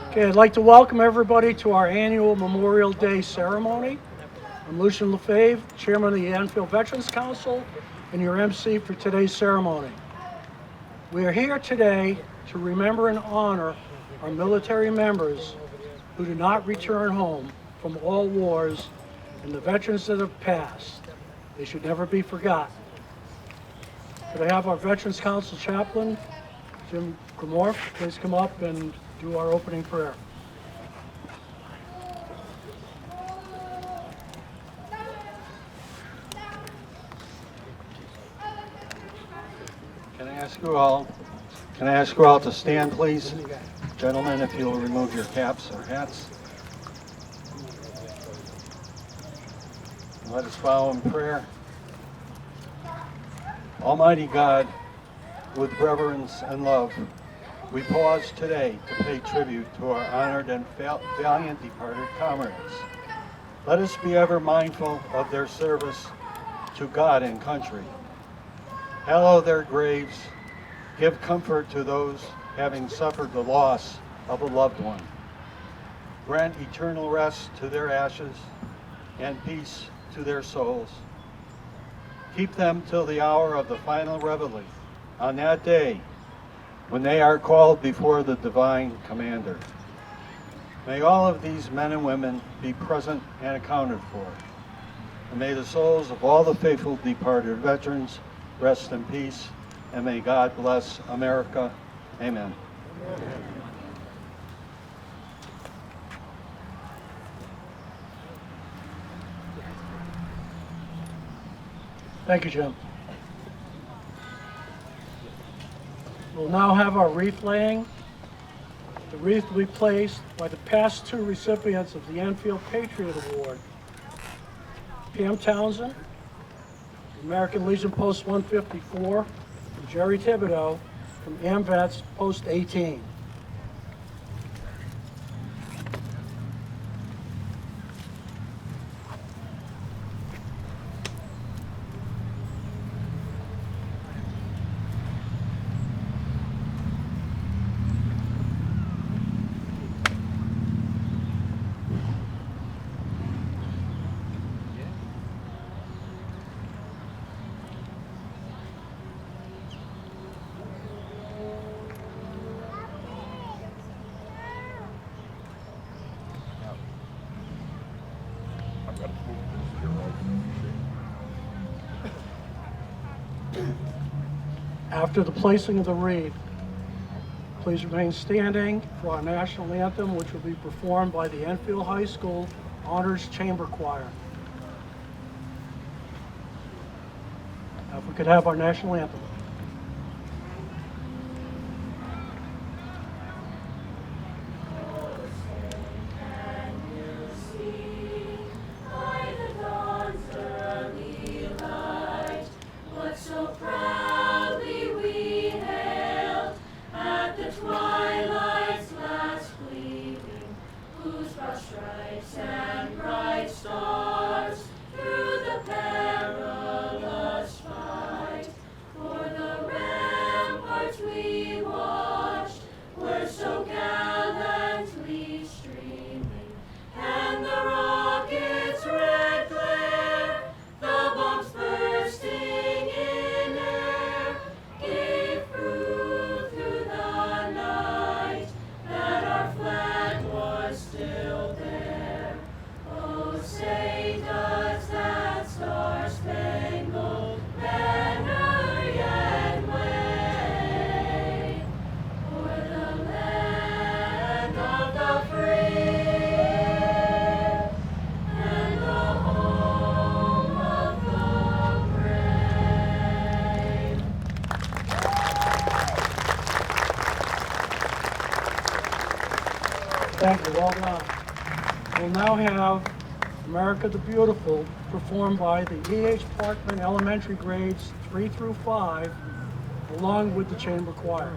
Okay, I'd like to welcome everybody to our annual Memorial Day ceremony. I'm Lucian Lefebvre, Chairman of the Enfield Veterans Council, and your MC for today's ceremony. We are here today to remember and honor our military members who did not return home from all wars and the veterans that have passed. They should never be forgotten. Could I have our Veterans Council chaplain, Jim Grimorf, please come up and do our opening prayer. Can I ask you all to stand, please? Gentlemen, if you'll remove your caps or hats. Let us bow in prayer. Almighty God, with reverence and love, we pause today to pay tribute to our honored and valiant departed comrades. Let us be ever mindful of their service to God and country. Hallow their graves. Give comfort to those having suffered the loss of a loved one. Grant eternal rest to their ashes and peace to their souls. Keep them till the hour of the final reveille, on that day when they are called before the divine commander. May all of these men and women be present and accounted for. And may the souls of all the faithful departed veterans rest in peace, and may God bless America. Amen. Amen. Thank you, Jim. We'll now have our wreath laying. The wreath will be placed by the past two recipients of the Enfield Patriot Award. Pam Townsend, American Legion Post 154, and Jerry Thibodeau from AMVETS Post 18. After the placing of the wreath, please remain standing for our national anthem, which will be performed by the Enfield High School Honors Chamber Choir. Now, if we could have our national anthem. Thank you, well done. We'll now have America the Beautiful performed by the E.H. Parkman Elementary grades 3 through 5, along with the chamber choir.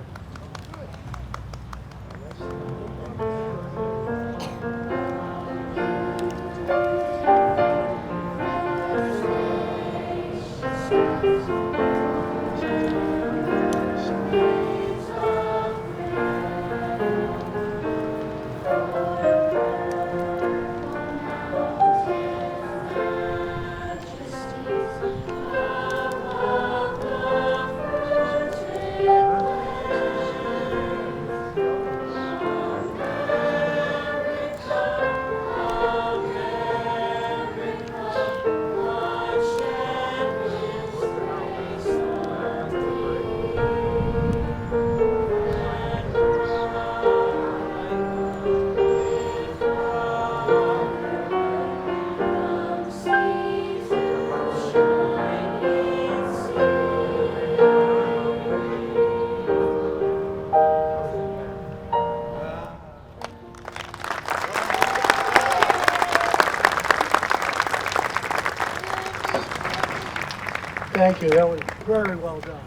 Thank you. That was very well done.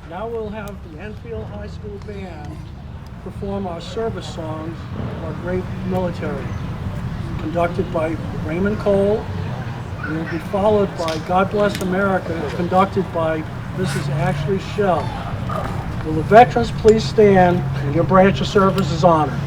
Now we'll have the Enfield High School Band perform our service songs of our great military, conducted by Raymond Cole, and will be followed by God Bless America, conducted by Mrs. Ashley Shell. Will the veterans please stand and your branch of service is honored.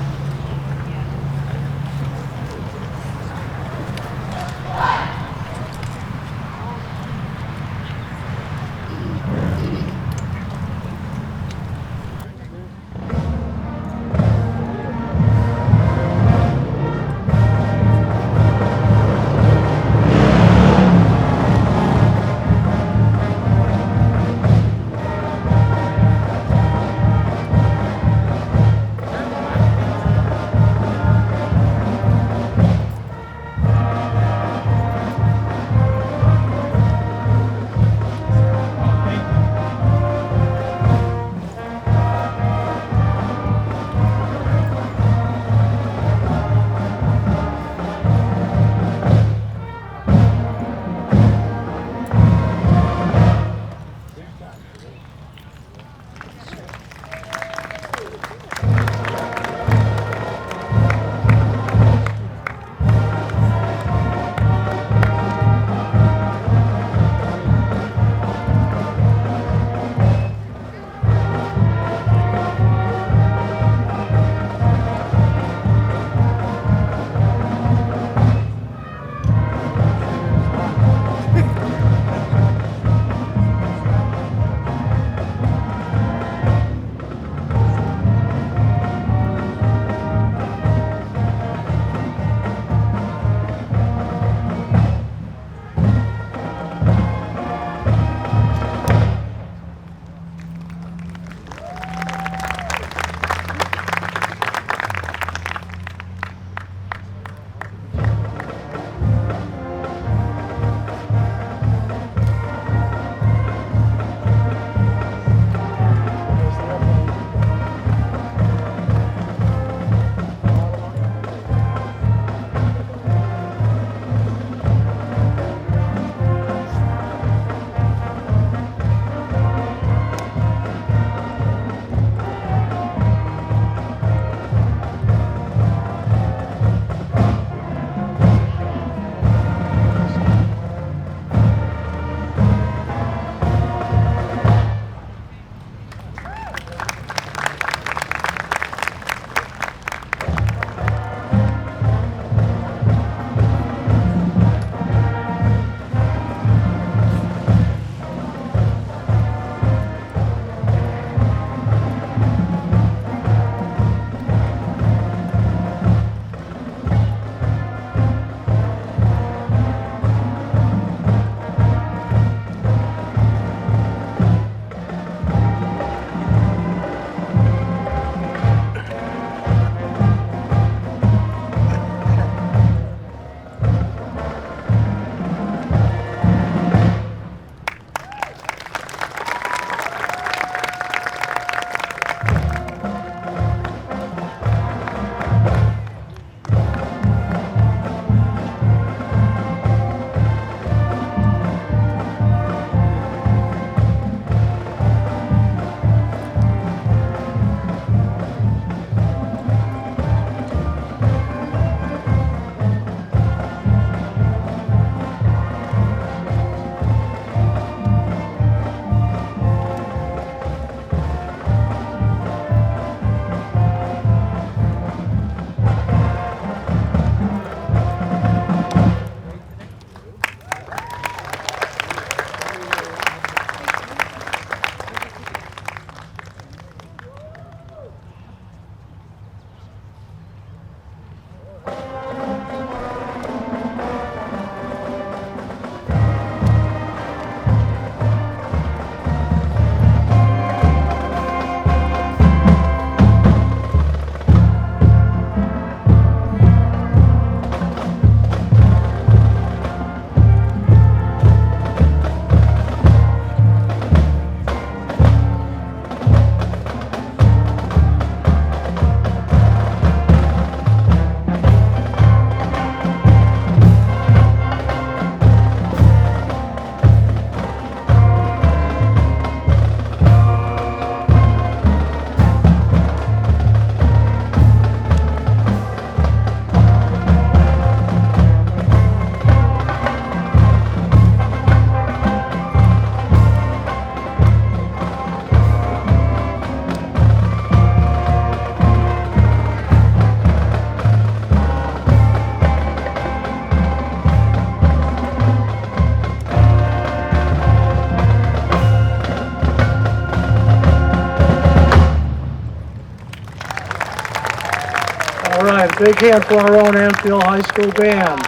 All right, a big hand for our own Enfield High School band.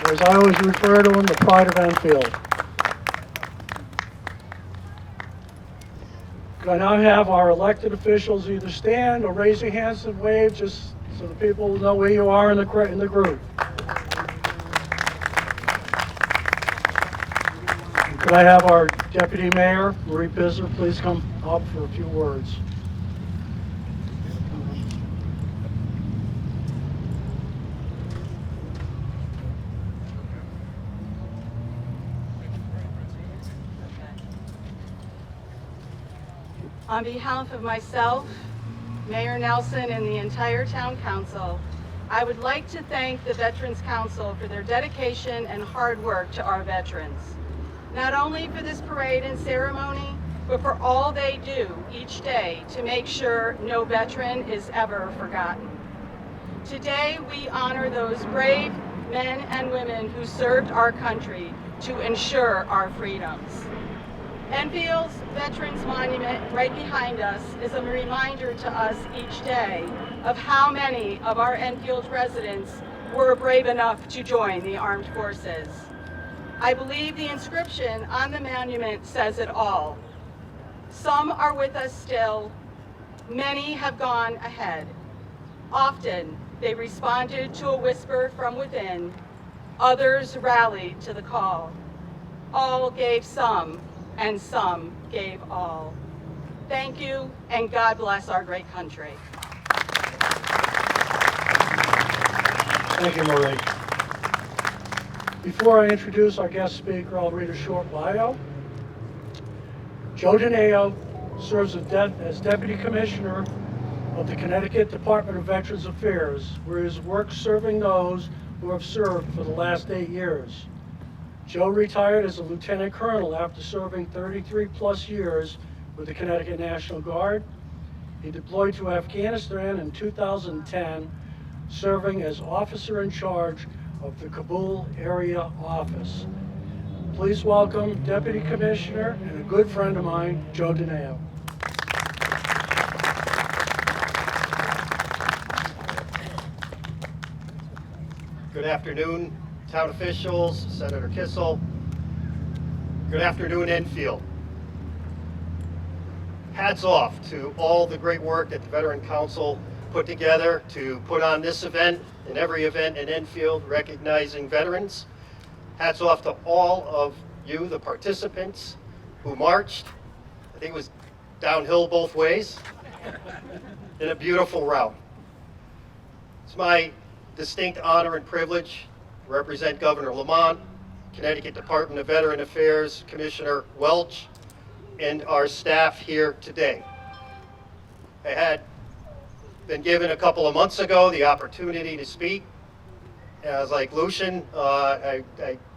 Or as I always refer to them, the pride of Enfield. Could I now have our elected officials either stand or raise your hands and wave, just so the people will know where you are in the group. And could I have our Deputy Mayor, Marie Pisser, please come up for a few words. On behalf of myself, Mayor Nelson, and the entire Town Council, I would like to thank the Veterans Council for their dedication and hard work to our veterans. Not only for this parade and ceremony, but for all they do each day to make sure no veteran is ever forgotten. Today, we honor those brave men and women who served our country to ensure our freedoms. Enfield's Veterans Monument right behind us is a reminder to us each day of how many of our Enfield residents were brave enough to join the armed forces. I believe the inscription on the monument says it all. Some are with us still, many have gone ahead. Often they responded to a whisper from within, others rallied to the call. All gave some, and some gave all. Thank you, and God bless our great country. Thank you, Marie. Before I introduce our guest speaker, I'll read a short bio. Joe DeNeo serves as Deputy Commissioner of the Connecticut Department of Veterans Affairs, where his work serving those who have served for the last 8 years. Joe retired as a lieutenant colonel after serving 33 plus years with the Connecticut National Guard. He deployed to Afghanistan in 2010, serving as officer in charge of the Kabul area office. Please welcome Deputy Commissioner and a good friend of mine, Joe DeNeo. Good afternoon, town officials, Senator Kissel. Good afternoon, Enfield. Hats off to all the great work that the Veteran Council put together to put on this event and every event in Enfield recognizing veterans. Hats off to all of you, the participants who marched. I think it was downhill both ways in a beautiful route. It's my distinct honor and privilege to represent Governor Lamont, Connecticut Department of Veteran Affairs, Commissioner Welch, and our staff here today. I had been given a couple of months ago the opportunity to speak. And I was like, Lucian, I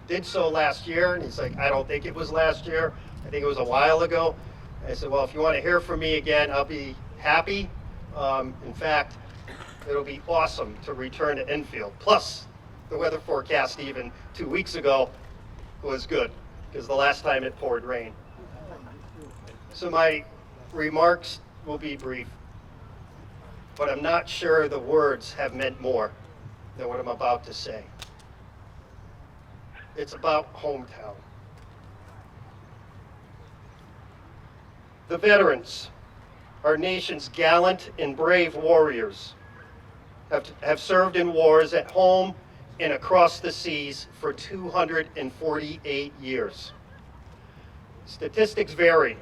did so last year. And he's like, I don't think it was last year. I think it was a while ago. And I said, well, if you want to hear from me again, I'll be happy. In fact, it'll be awesome to return to Enfield. Plus, the weather forecast even 2 weeks ago was good, because the last time it poured rain. So my remarks will be brief, but I'm not sure the words have meant more than what I'm about to say. It's about hometown. The veterans, our nation's gallant and brave warriors, have served in wars at home and across the seas for 248 years. Statistics vary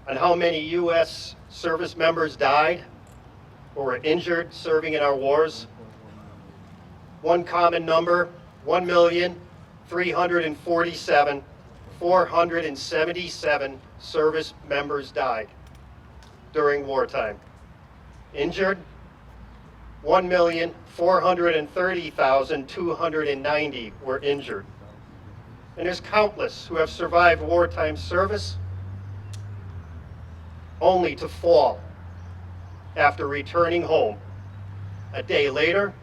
on how many U.S. service members died or were injured serving in our wars. One common number, 1,347,477 service members died during wartime. Injured, 1,430,290 were injured. And there's countless who have survived wartime service only to fall after returning home a day later,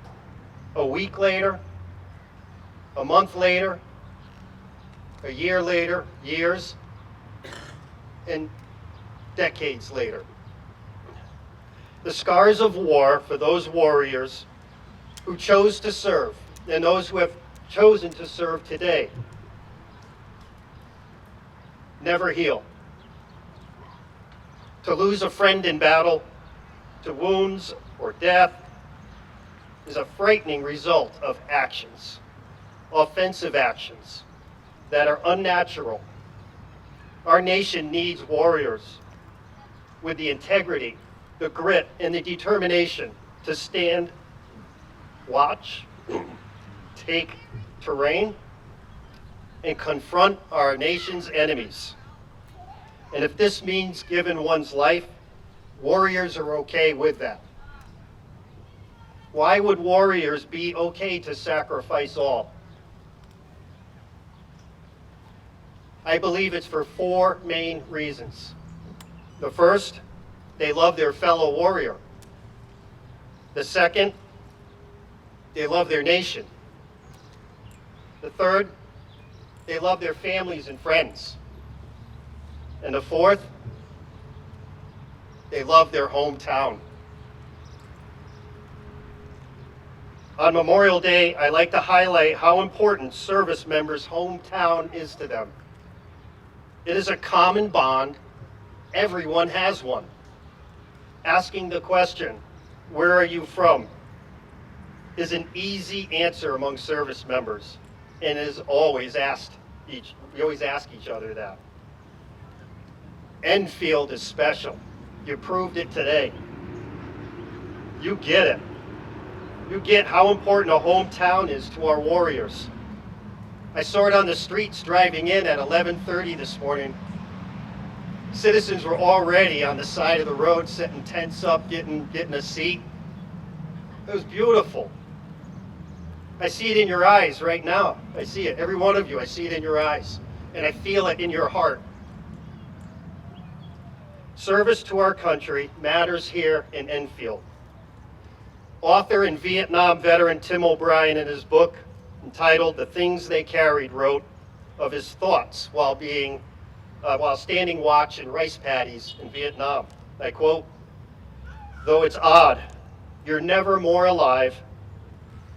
a week later, a month later, a year later, years, and decades later. The scars of war for those warriors who chose to serve and those who have chosen to serve today never heal. To lose a friend in battle, to wounds or death, is a frightening result of actions, offensive actions that are unnatural. Our nation needs warriors with the integrity, the grit, and the determination to stand, watch, take terrain, and confront our nation's enemies. And if this means giving one's life, warriors are okay with that. Why would warriors be okay to sacrifice all? I believe it's for 4 main reasons. The first, they love their fellow warrior. The second, they love their nation. The third, they love their families and friends. And the fourth, they love their hometown. On Memorial Day, I like to highlight how important service members' hometown is to them. It is a common bond. Everyone has one. Asking the question, "Where are you from?" is an easy answer among service members, and is always asked. We always ask each other that. Enfield is special. You proved it today. You get it. You get how important a hometown is to our warriors. I saw it on the streets driving in at 11:30 this morning. Citizens were already on the side of the road setting tents up, getting a seat. It was beautiful. I see it in your eyes right now. I see it, every one of you, I see it in your eyes. And I feel it in your heart. Service to our country matters here in Enfield. Author and Vietnam veteran Tim O'Brien, in his book entitled "The Things They Carried," wrote of his thoughts while standing watch in rice paddies in Vietnam. I quote, "Though it's odd, you're never more alive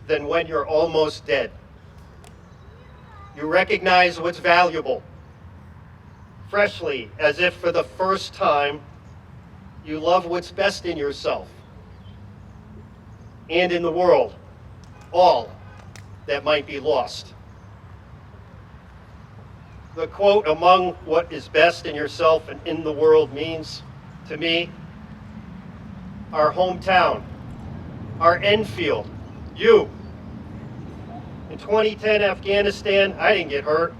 than when you're almost dead. You recognize what's valuable. Freshly, as if for the first time, you love what's best in yourself and in the world, all that might be lost." The quote, "among what is best in yourself and in the world," means, to me, our hometown, our Enfield, you. In 2010 Afghanistan, I didn't get hurt.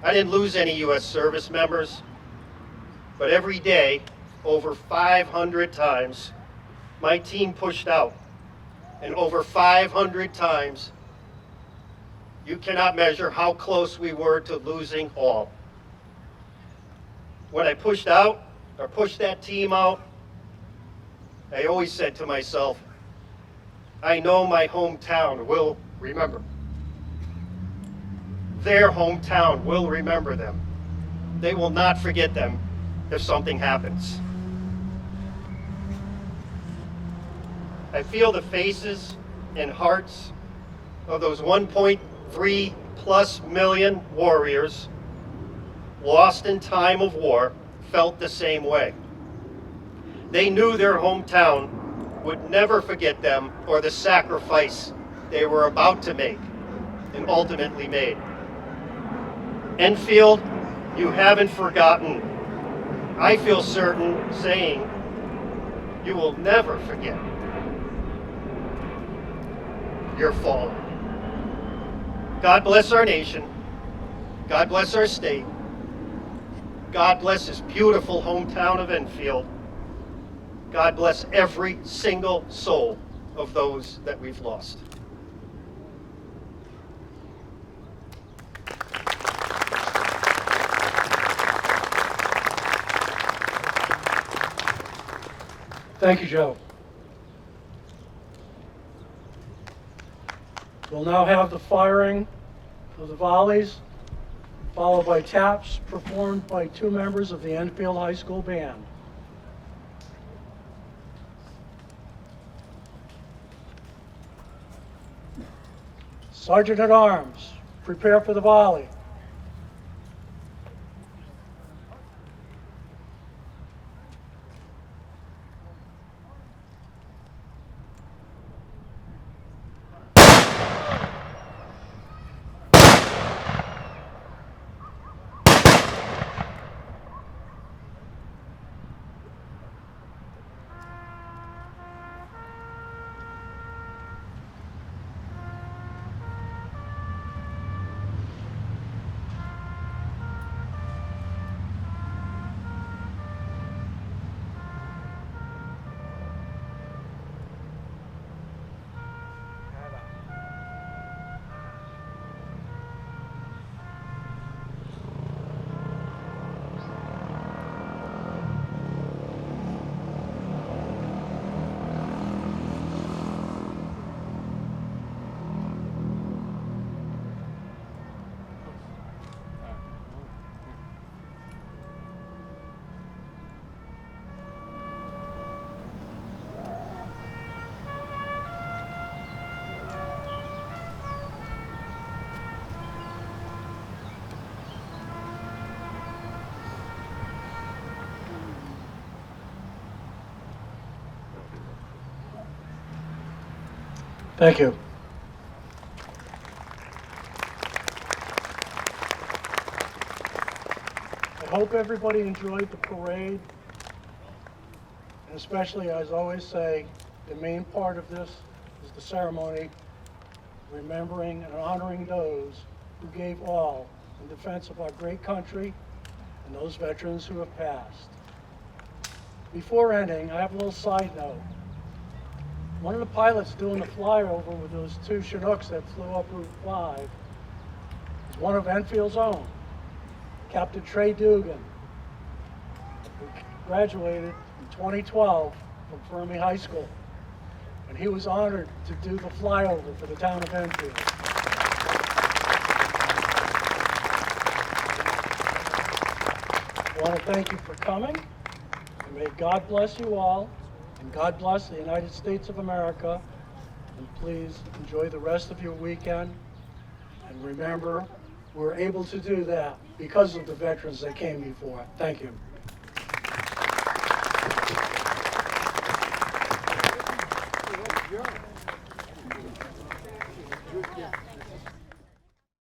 I didn't lose any U.S. service members. But every day, over 500 times, my team pushed out. And over 500 times, you cannot measure how close we were to losing all. When I pushed out, or pushed that team out, I always said to myself, I know my hometown will remember. Their hometown will remember them. They will not forget them if something happens. I feel the faces and hearts of those 1.3+ million warriors lost in time of war felt the same way. They knew their hometown would never forget them or the sacrifice they were about to make and ultimately made. Enfield, you haven't forgotten. I feel certain saying you will never forget your fallen. God bless our nation. God bless our state. God bless this beautiful hometown of Enfield. God bless every single soul of those that we've lost. Thank you, Joe. We'll now have the firing of the volleys, followed by taps performed by 2 members of the Enfield High School Band. Sergeant at Arms, prepare for the volley. Thank you. I hope everybody enjoyed the parade, and especially, as I always say, the main part of this is the ceremony, remembering and honoring those who gave all in defense of our great country and those veterans who have passed. Before ending, I have a little side note. One of the pilots doing the flyover with those two Chinooks that flew up Route 5 is one of Enfield's own, Captain Trey Dugan, who graduated in 2012 from Fermi High School. And he was honored to do the flyover for the town of Enfield. I want to thank you for coming, and may God bless you all, and God bless the United States of America, and please enjoy the rest of your weekend. And remember, we're able to do that because of the veterans that came before. Thank you.